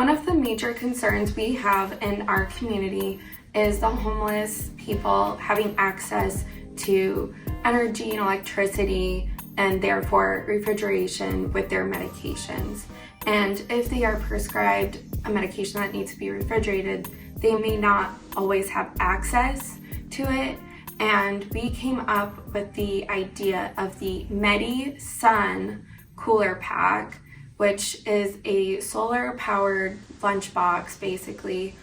One of the major concerns we have in our community is the homeless people having access to energy and electricity and therefore refrigeration with their medications. And if they are prescribed a medication that needs to be refrigerated, they may not always have access to it. And we came up with the idea of the MediSun Cooler Pack, which is a solar powered lunchbox basically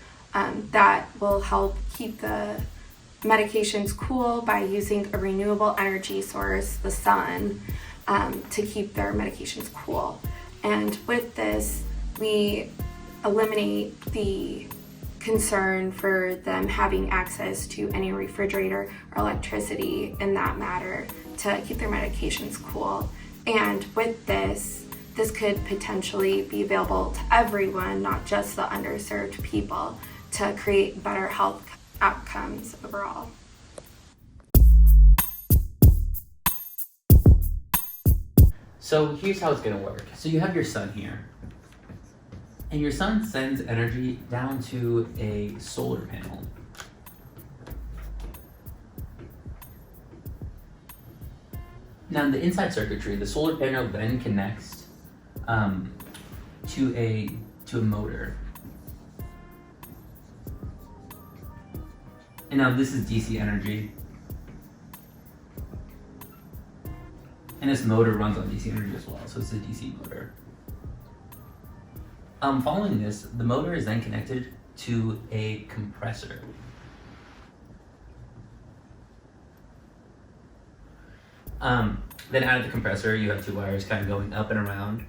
that will help keep the medications cool by using a renewable energy source, the sun, to keep their medications cool. And with this, we eliminate the concern for them having access to any refrigerator or electricity in that matter to keep their medications cool. And with this could potentially be available to everyone, not just the underserved people, to create better health outcomes overall. So here's how it's gonna work. So you have your sun here, and your sun sends energy down to a solar panel. Now in the inside circuitry, the solar panel then connects to a motor. And now this is DC energy. And this motor runs on DC energy as well, so it's a DC motor. Following this, the motor is then connected to a compressor. Then out of the compressor, you have two wires kind of going up and around.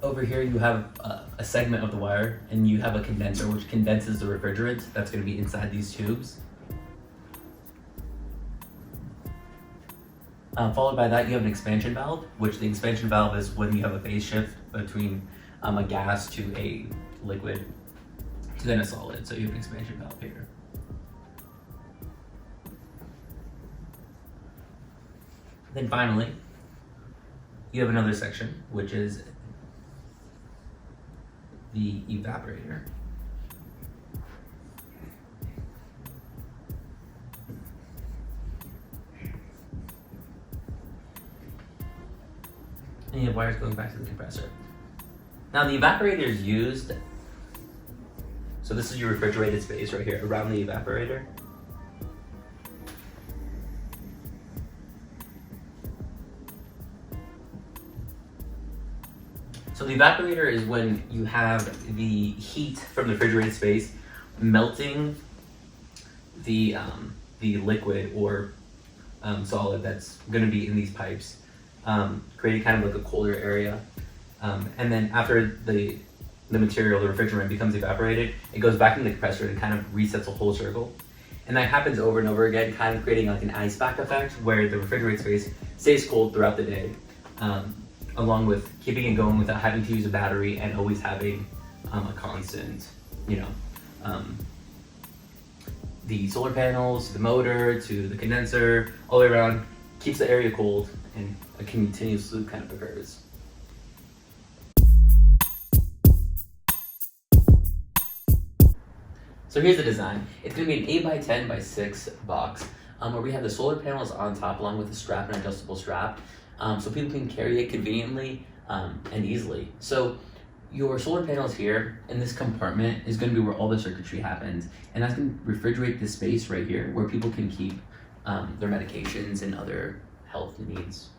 Over here, you have a segment of the wire, and you have a condenser, which condenses the refrigerant that's going to be inside these tubes. Followed by that, you have an expansion valve, which the expansion valve is when you have a phase shift between a gas to a liquid to then a solid. So you have an expansion valve here. Then finally, you have another section, which is the evaporator. And you have wires going back to the compressor. Now the evaporator is used, so this is your refrigerated space right here around the evaporator. So the evaporator is when you have the heat from the refrigerated space melting the liquid or solid that's going to be in these pipes, creating kind of like a colder area. And then after the material, the refrigerant, becomes evaporated, it goes back into the compressor and kind of resets a whole circle. And that happens over and over again, kind of creating like an ice pack effect where the refrigerated space stays cold throughout the day. Along with keeping it going without having to use a battery and always having a constant, the solar panels, the motor, to the condenser, all the way around, keeps the area cold and a continuous loop kind of occurs. So here's the design. It's gonna be an 8x10x6 box where we have the solar panels on top along with a strap, an adjustable strap. So people can carry it conveniently and easily. So your solar panels here in this compartment is going to be where all the circuitry happens, and that's going to refrigerate this space right here where people can keep their medications and other health needs.